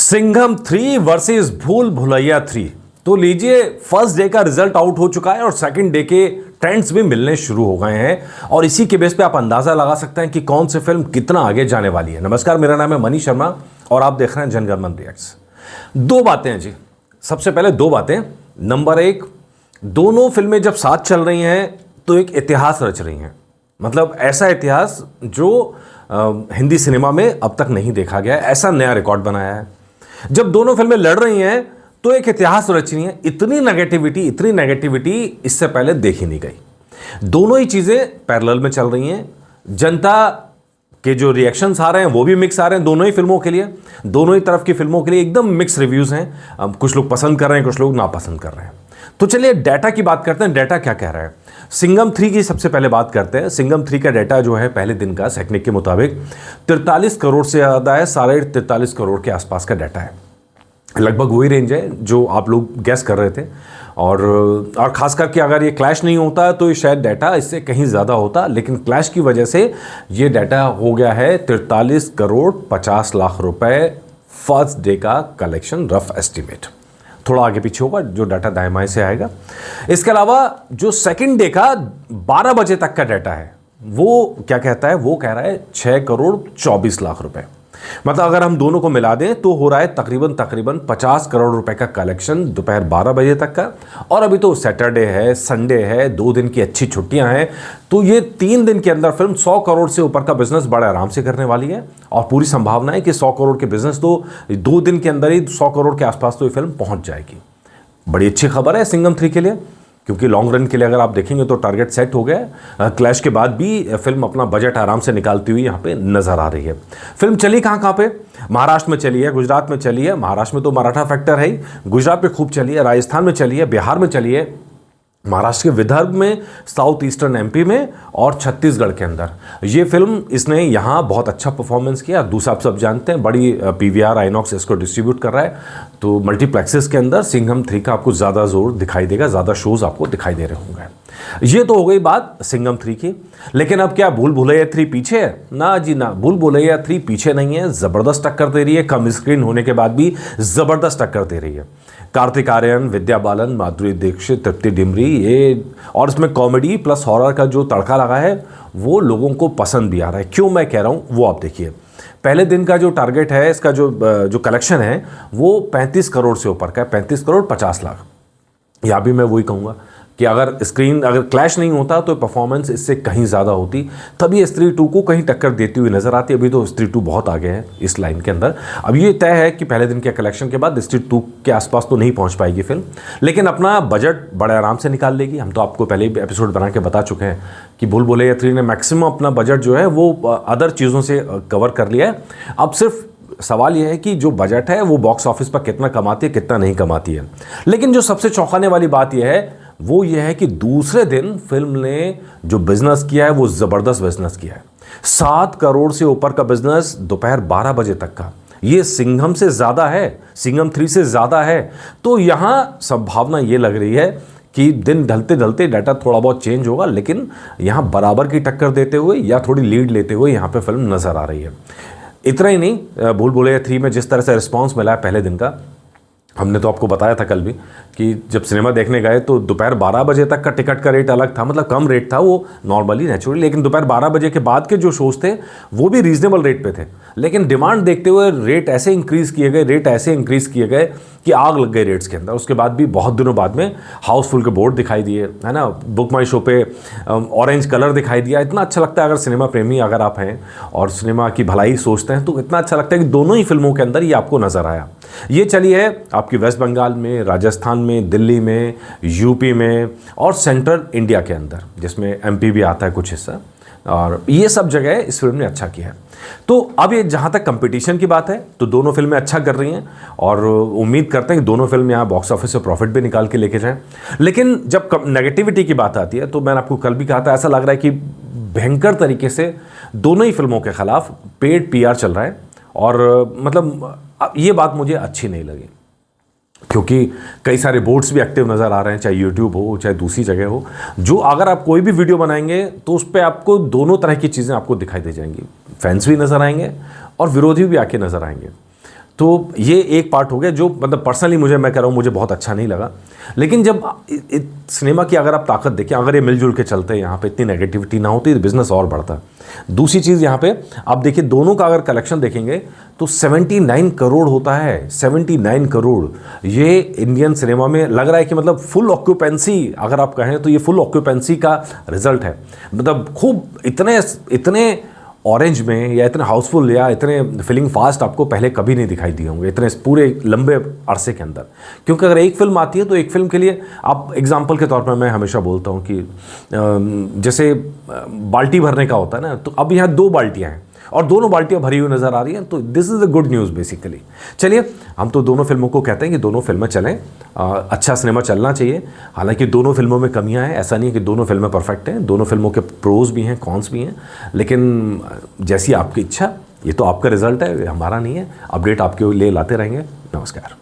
Singham 3 versus भूल भुलैया 3। तो लीजिए, फर्स्ट डे का रिजल्ट आउट हो चुका है और सेकंड डे के ट्रेंड्स भी मिलने शुरू हो गए हैं और इसी के बेस पे आप अंदाजा लगा सकते हैं कि कौन सी फिल्म कितना आगे जाने वाली है। नमस्कार, मेरा नाम है मनीष शर्मा और आप देख रहे हैं जनगण मन रिएक्ट्स। दो बातें हैं जी, सबसे पहले दो बातें। नंबर एक, दोनों फिल्में जब साथ चल रही हैं तो एक इतिहास रच रही हैं। मतलब ऐसा इतिहास जो हिंदी सिनेमा में अब तक नहीं देखा गया है, ऐसा नया रिकॉर्ड बनाया है। जब दोनों फिल्में लड़ रही हैं तो एक इतिहास रच रही हैं। इतनी नेगेटिविटी इससे पहले देखी नहीं गई। दोनों ही चीजें पैरेलल में चल रही हैं। जनता के जो रिएक्शंस आ रहे हैं वो भी मिक्स आ रहे हैं दोनों ही फिल्मों के लिए। दोनों ही तरफ की फिल्मों के लिए एकदम मिक्स रिव्यूज हैं। कुछ लोग पसंद कर रहे हैं, कुछ लोग नापसंद कर रहे हैं। तो चलिए डाटा की बात करते हैं। डाटा क्या कह रहा है? सिंघम 3 की सबसे पहले बात करते हैं। सिंघम 3 का डाटा जो है पहले दिन का सेक्निक के मुताबिक 43 करोड़ से ज़्यादा है। 43.5 करोड़ के आसपास का डाटा है। लगभग वही रेंज है जो आप लोग गैस कर रहे थे। और खास करके अगर ये क्लैश नहीं होता तो शायद डाटा इससे कहीं ज़्यादा होता, लेकिन क्लैश की वजह से ये डाटा हो गया है 43 करोड़ 50 लाख रुपए फर्स्ट डे का कलेक्शन, रफ एस्टिमेट। थोड़ा आगे पीछे होगा जो डाटा दाएं बाएं से आएगा। इसके अलावा जो सेकंड डे का 12 बजे तक का डाटा है वो क्या कहता है? वो कह रहा है 6 करोड़ 24 लाख रुपए। मतलब अगर हम दोनों को मिला दें तो हो रहा है तकरीबन 50 करोड़ रुपए का कलेक्शन दोपहर 12 बजे तक का। और अभी तो सैटरडे है, संडे है, 2 दिन की अच्छी छुट्टियां हैं, तो ये 3 दिन के अंदर फिल्म 100 करोड़ से ऊपर का बिजनेस बड़े आराम से करने वाली है। और पूरी संभावना है कि 100 करोड़ के बिजनेस तो 2 दिन के अंदर ही 100 करोड़ के आसपास तो ये फिल्म पहुंच जाएगी। बड़ी अच्छी खबर है सिंघम 3 के लिए, क्योंकि लॉन्ग रन के लिए अगर आप देखेंगे तो टारगेट सेट हो गया। क्लैश के बाद भी फिल्म अपना बजट आराम से निकालती हुई यहाँ पे नजर आ रही है। फिल्म चली कहाँ पे? महाराष्ट्र में चली है, गुजरात में चली है। महाराष्ट्र में तो मराठा फैक्टर है ही, गुजरात में खूब चली है, राजस्थान में चली है, बिहार में चली है, महाराष्ट्र के विदर्भ में, साउथ ईस्टर्न एमपी में और छत्तीसगढ़ के अंदर ये फिल्म इसने यहाँ बहुत अच्छा परफॉर्मेंस किया। दूसरा आप सब जानते हैं बड़ी पीवीआर आइनॉक्स इसको डिस्ट्रीब्यूट कर रहा है, तो मल्टीप्लेक्सेस के अंदर सिंघम 3 का आपको ज़्यादा जोर दिखाई देगा, ज़्यादा शोज आपको दिखाई दे रहे होंगे। ये तो हो गई बात सिंघम 3 की। लेकिन अब क्या भूल भुलैया 3 पीछे है? ना जी ना, भूल भुलैया 3 पीछे नहीं है, ज़बरदस्त टक्कर दे रही है। कम स्क्रीन होने के बाद भी ज़बरदस्त टक्कर दे रही है। कार्तिक आर्यन, विद्या बालन, माधुरी दीक्षित, तृप्ति डिमरी, ये और इसमें कॉमेडी प्लस हॉरर का जो तड़का लगा है वो लोगों को पसंद भी आ रहा है। क्यों मैं कह रहा हूँ वो आप देखिए। पहले दिन का जो टारगेट है, इसका जो कलेक्शन है वो 35 करोड़ से ऊपर का है, 35 करोड़ 50 लाख। या भी मैं वही कहूँगा कि अगर क्लैश नहीं होता तो परफॉर्मेंस इससे कहीं ज़्यादा होती, तभी स्त्री 2 को कहीं टक्कर देती हुई नजर आती। अभी तो स्त्री 2 बहुत आगे है इस लाइन के अंदर। अब ये तय है कि पहले दिन के कलेक्शन के बाद स्त्री 2 के आसपास तो नहीं पहुंच पाएगी फिल्म, लेकिन अपना बजट बड़े आराम से निकाल लेगी। हम तो आपको पहले ही एपिसोड बना के बता चुके हैं कि भूल भुलैया 3 ने मैक्सिमम अपना बजट जो है वो अदर चीज़ों से कवर कर लिया है। अब सिर्फ सवाल यह है कि जो बजट है वो बॉक्स ऑफिस पर कितना कमाती है, कितना नहीं कमाती है। लेकिन जो सबसे चौंकाने वाली बात यह है वो ये है कि दूसरे दिन फिल्म ने जो बिजनेस किया है वो जबरदस्त बिजनेस किया है। 7 करोड़ से ऊपर का बिजनेस दोपहर 12 बजे तक का। ये सिंघम से ज्यादा है, सिंघम 3 से ज्यादा है। तो यहां संभावना ये लग रही है कि दिन ढलते ढलते डाटा थोड़ा बहुत चेंज होगा, लेकिन यहां बराबर की टक्कर देते हुए या थोड़ी लीड लेते हुए यहां पे फिल्म नजर आ रही है। इतना ही नहीं, भूल भुलैया 3 में जिस तरह से रिस्पॉन्स मिला है पहले दिन का, हमने तो आपको बताया था कल भी कि जब सिनेमा देखने गए तो दोपहर 12 बजे तक का टिकट का रेट अलग था, मतलब कम रेट था वो नॉर्मली नेचुरली, लेकिन दोपहर 12 बजे के बाद के जो शोज थे वो भी रीजनेबल रेट पे थे। लेकिन डिमांड देखते हुए रेट ऐसे इंक्रीज़ किए गए कि आग लग गई रेट्स के अंदर। उसके बाद भी बहुत दिनों बाद में हाउसफुल के बोर्ड दिखाई दिए, है ना, बुक माई शो पे ऑरेंज कलर दिखाई दिया। इतना अच्छा लगता है, अगर सिनेमा प्रेमी अगर आप हैं और सिनेमा की भलाई सोचते हैं तो इतना अच्छा लगता है कि दोनों ही फिल्मों के अंदर ये आपको नजर आया। ये चली है आपकी वेस्ट बंगाल में, राजस्थान में, दिल्ली में, यूपी में और सेंट्रल इंडिया के अंदर, जिसमें एमपी भी आता है कुछ हिस्सा, और ये सब जगह इस फिल्म ने अच्छा किया है। तो अब ये जहाँ तक कंपटीशन की बात है तो दोनों फिल्में अच्छा कर रही हैं और उम्मीद करते हैं कि दोनों फिल्म यहाँ बॉक्स ऑफिस से प्रॉफिट भी निकाल के लेके जाएं। लेकिन जब नेगेटिविटी की बात आती है तो मैंने आपको कल भी कहा था, ऐसा लग रहा है कि भयंकर तरीके से दोनों ही फिल्मों के खिलाफ पेड पीआर चल रहा है। और मतलब ये बात मुझे अच्छी नहीं लगी, क्योंकि कई सारे बोर्ड्स भी एक्टिव नज़र आ रहे हैं, चाहे यूट्यूब हो चाहे दूसरी जगह हो, जो अगर आप कोई भी वीडियो बनाएंगे तो उस पर आपको दोनों तरह की चीज़ें आपको दिखाई दे जाएंगी। फैंस भी नज़र आएंगे और विरोधी भी आके नज़र आएंगे। तो ये एक पार्ट हो गया जो मतलब पर्सनली मैं कह रहा हूँ मुझे बहुत अच्छा नहीं लगा। लेकिन जब सिनेमा की अगर आप ताकत देखें, अगर ये मिलजुल के चलते हैं, यहाँ पे इतनी नेगेटिविटी ना होती तो बिजनेस और बढ़ता। दूसरी चीज़ यहाँ पे आप देखिए, दोनों का अगर कलेक्शन देखेंगे तो 79 करोड़ होता है, 79 करोड़। ये इंडियन सिनेमा में लग रहा है कि मतलब फुल ऑक्यूपेंसी, अगर आप कहें तो ये फुल ऑक्यूपेंसी का रिजल्ट है। मतलब खूब इतने ऑरेंज में या इतने हाउसफुल या इतने फिलिंग फास्ट आपको पहले कभी नहीं दिखाई दिए होंगे इतने पूरे लंबे अरसे के अंदर। क्योंकि अगर एक फिल्म आती है तो एक फिल्म के लिए आप एग्जांपल के तौर पर मैं हमेशा बोलता हूँ कि जैसे बाल्टी भरने का होता है ना, तो अब यहाँ 2 बाल्टियाँ हैं और दोनों बाल्टियाँ भरी हुई नज़र आ रही हैं, तो this is the good news basically. चलिए, हम तो दोनों फिल्मों को कहते हैं कि दोनों फिल्में चलें, अच्छा सिनेमा चलना चाहिए। हालांकि दोनों फिल्मों में कमियां हैं, ऐसा नहीं है कि दोनों फिल्में परफेक्ट हैं, दोनों फिल्मों के प्रोज भी हैं, कॉन्स भी हैं, लेकिन जैसी आपकी इच्छा, ये तो आपका रिजल्ट है, हमारा नहीं है। अपडेट आपके लिए लाते रहेंगे। नमस्कार।